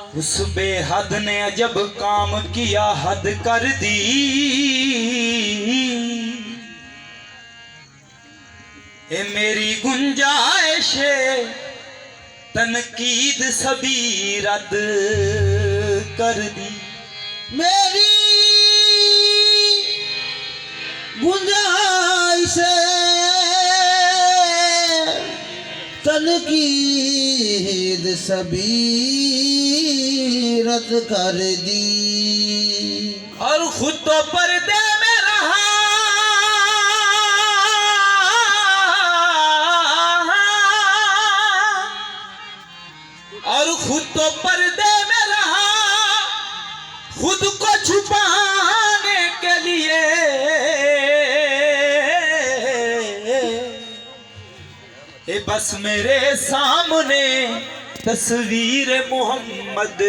उस बेहद ने अजब काम किया, हद कर दी। ए मेरी गुंजाइश तनकीद सभी रद्द कर दी। मेरी गुंजाइश तनकीद सभी रद्द कर दी। और खुद तो पर्दे में रहा, और खुद तो पर्दे में रहा, खुद को छुपाने के लिए। ए बस मेरे सामने तस्वीर मोहम्मद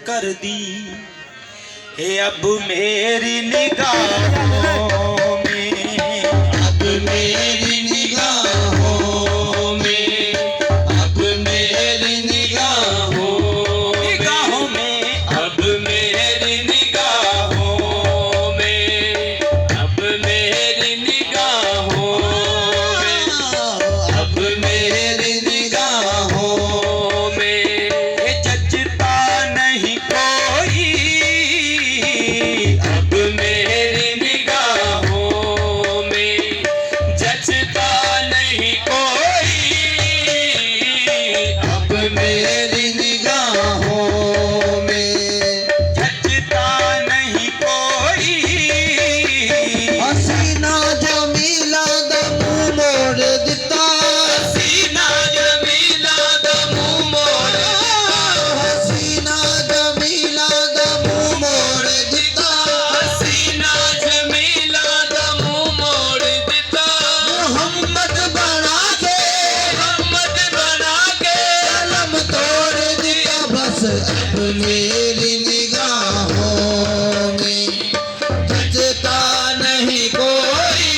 कर दी। ए अब मेरी निगाहों में, अब मेरी निगाहों में, अब मेरी निगाहों निगाहों में, अब मेरी निगाहों में, अब मेरी निगाहों में, अब मेरी निगाहों में ए जचता नहीं कोई, अब मेरी निगाहों में जचता नहीं कोई, अब मेरी निगाहों में जचता नहीं कोई। हसीना जमीला दा मुंह मोड़ दिता, हसीना जमीला दा मुंह मोड़ दिता, हसीना जमीला दा मुंह मोड़ दिता, हसीना जमीला दा मुंह मोड़ दिता। मोहम्मद बना के कलम तोड़ दिया। बस अब मेरी निगाहों में जचता नहीं कोई,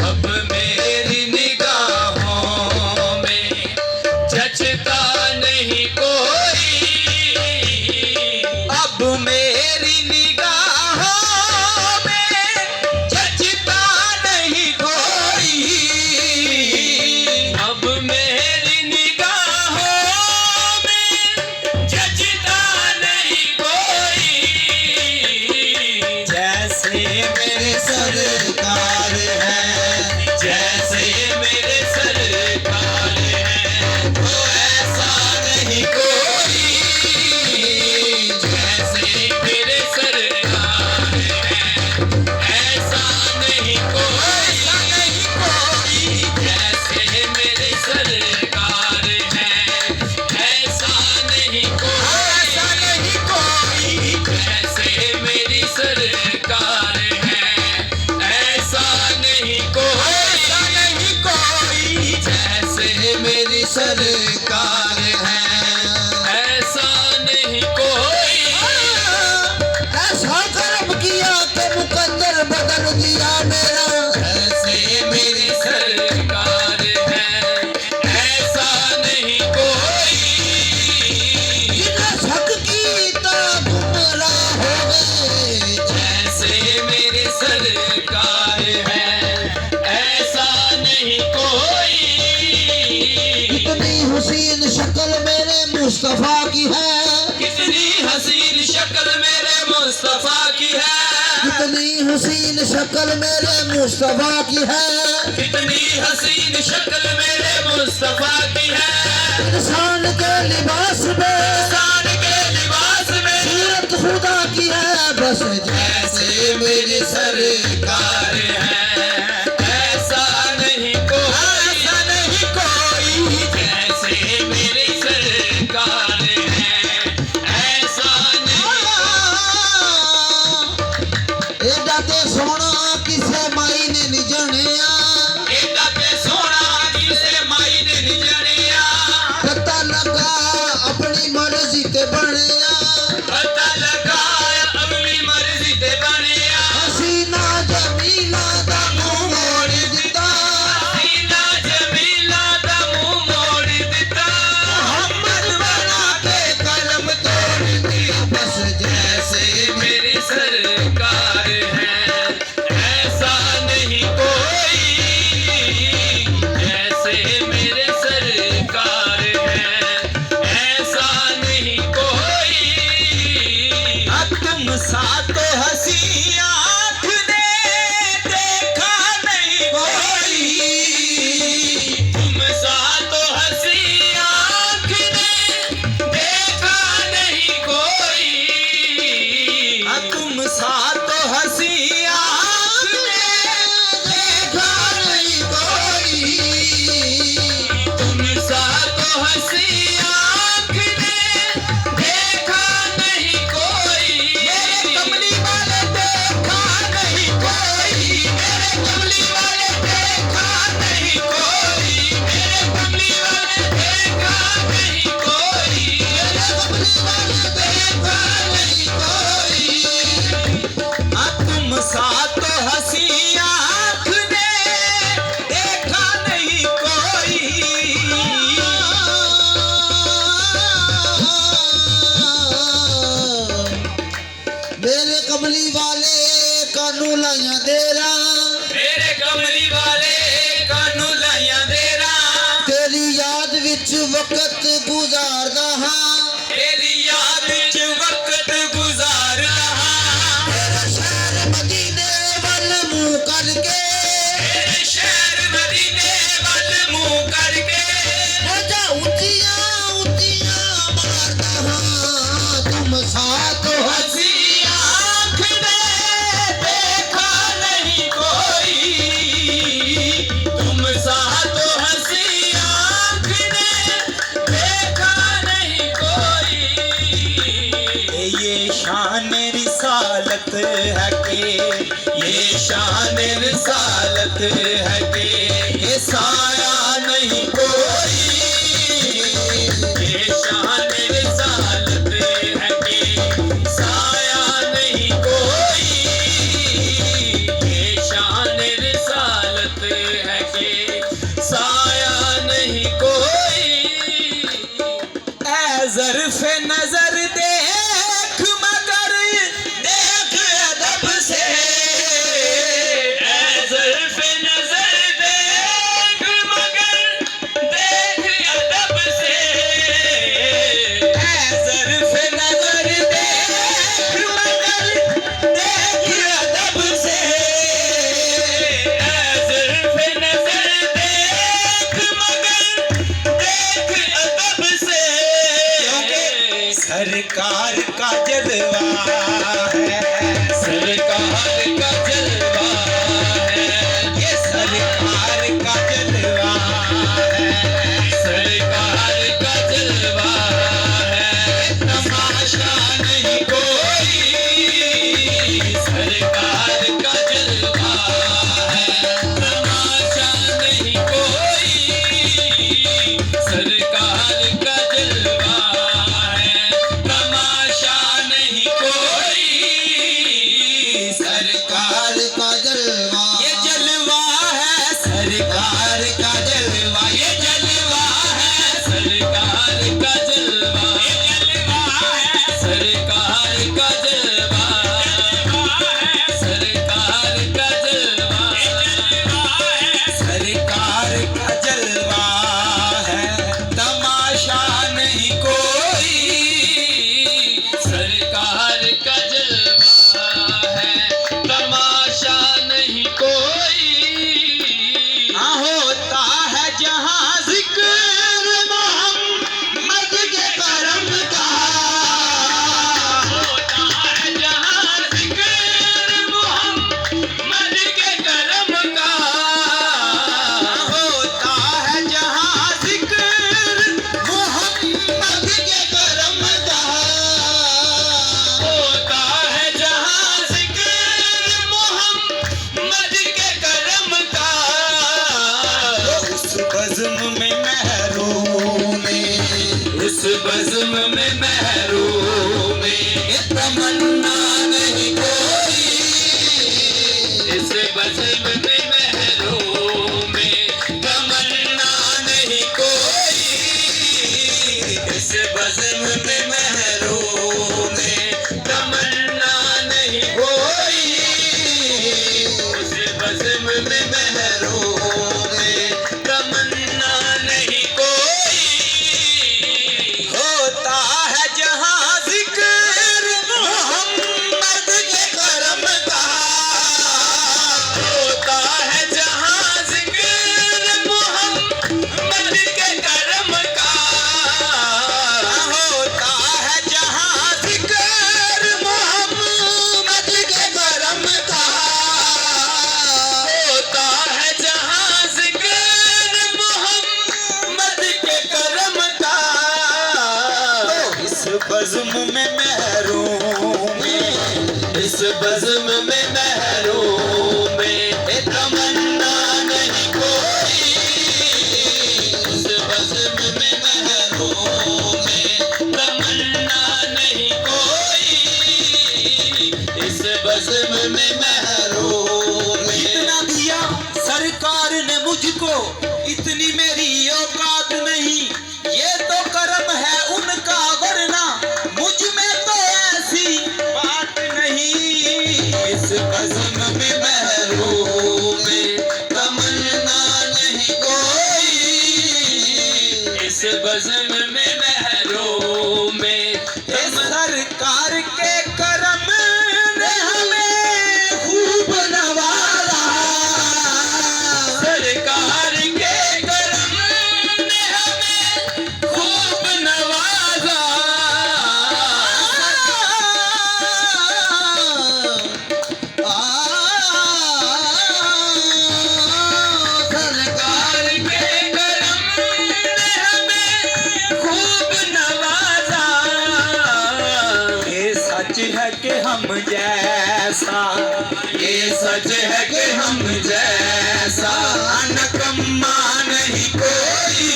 अब मेरी निगाहों में जचता नहीं कोई, अब मेरी निगाहों में जचता नहीं कोई, अब मेरी निगाहों में जचता नहीं कोई। जैसे मेरे सरकार है, जैसे मेरे सरकार है, वो ऐसा नहीं कोई। जैसे मेरे सरकार है, ऐसा नहीं कोई, जैसे मेरे सरकार है, ऐसा नहीं कोई, जैसे मेरी सरकार है, ऐसा नहीं कोई, जैसे मेरी सरकार है, ऐसा नहीं कोई। ऐसा कर्म किया कि मुकद्दर बदल दिया मेरा, ऐसे मेरी सरकार है, ऐसा नहीं कोई। जिन्हें शक की तरह गुमराह हो गए, जैसे मेरी सरकार है, ऐसा नहीं कोई। कितनी हसीन शक्ल मेरे मुस्तफा की है, कितनी हसीन शक्ल मेरे मुस्तफा की है, कितनी हसीन शक्ल मेरे मुस्तफा की है, कितनी हसीन शक्ल मेरे मुस्तफा की है। इंसान के लिबास में, सूरत खुदा की है। बस जैसे मेरी सरकार है, ऐसा नहीं कोई, जैसे मेरी सरकार है, ऐसा नहीं। एडा ते सोना किसे माई ने नहीं जनिया, एडा ते सोना किसे माई ने नहीं जनिया। पता लगा अपनी मर्जी ते बनिया, पता लगा अपनी मर्जी ते बनिया। हसीना जमीला दा मुंह मोड़ दिता, हसीना जमीला दा मुंह मोड़ दिता। मोहम्मद बना गुजार रहा तेरी याद च वक्त गुजार रहा तेरा शहर मदीने वल मुंह करके तेरे शहर मदीने वल मुंह करके मजा ऊंचियां ऊंचियां मारता हाँ तुम साथ हो हंसी आँख ने देखा नहीं कोई तुम साथ हंसी आँख ने देखा नहीं कोई ये शान रिसालत है कि ये शान रिसालत है कि ये साया नहीं कोई ये शान रिसालत है कि साया नहीं कोई ये शान रिसालत है कि साया नहीं कोई ऐ ज़र्फ़े नजर देख मगर देख अदब से ऐ ज़र्फ़े नज़र देख मगर देख अदब से ऐ ज़र्फ़े नज़र देख मगर देख अदब से ऐ ज़र्फ़े नज़र देख मगर देख अदब से क्योंकि सरकार का जलवा है, सरकार का जलवा है ये सरकार का जलवा है। सरकार का जलवा है तमाशा नहीं कोई सरकार का जलवा है तमाशा नहीं कोई सरकार का जलवा है तमाशा नहीं कोई सरकार का जलवा ये जलवा है सरकार का जलवा ये जलवा है सरकार का जलवा ये जलवा है सरकार का जलवा है सरकार का जलवा है सरकार का जलवा है, तमाशा नहीं कोई। सरकार का जलवा है तमाशा नहीं कोई होता है जहाँ जिक्र मोहम्मद के करम का, होता है जहाँ जिक्र मोहम्मद के करम का होता है जहाँ जिक्र मोहम्मद के करम का, होता है जहाँ जिक्र मोहम्मद के करम का उस बज़्म में महरूम उस बज़्म में महरूम तमन्ना नहीं कोई इस बज़्म में महरूम तमन्ना नहीं कोई इस बज़्म में महरूम तमन्ना नहीं कोई उस बज़्म में महरूम तमन्ना नहीं कोई होता है जहाँ जिक्र मोहम्मद के करम का, होता है जहाँ जिक्र मोहम्मद के करम का होता है जहाँ जिक्र मोहम्मद के करम का, होता है जहाँ जिक्र मोहम्मद के करम का इस बज़्म में महरूम इस बज़्म में महरूम तमन्ना नहीं कोई इस बज़्म में महरूम तमन्ना नहीं कोई इस बज़्म में महरूम इतना दिया सरकार ने मुझको, इतनी मेरी औकात नहीं, ये तो करम है उनका, वरना मुझ में तो ऐसी बात नहीं। इस जैसा, ये सच है कि हम जैसा निकम्मा नहीं कोई।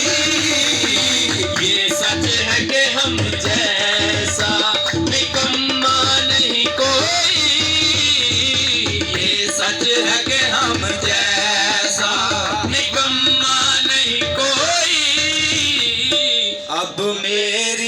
ये सच है कि हम जैसा निकम्मा नहीं कोई। ये सच है कि हम जैसा निकम्मा नहीं कोई। अब मेरी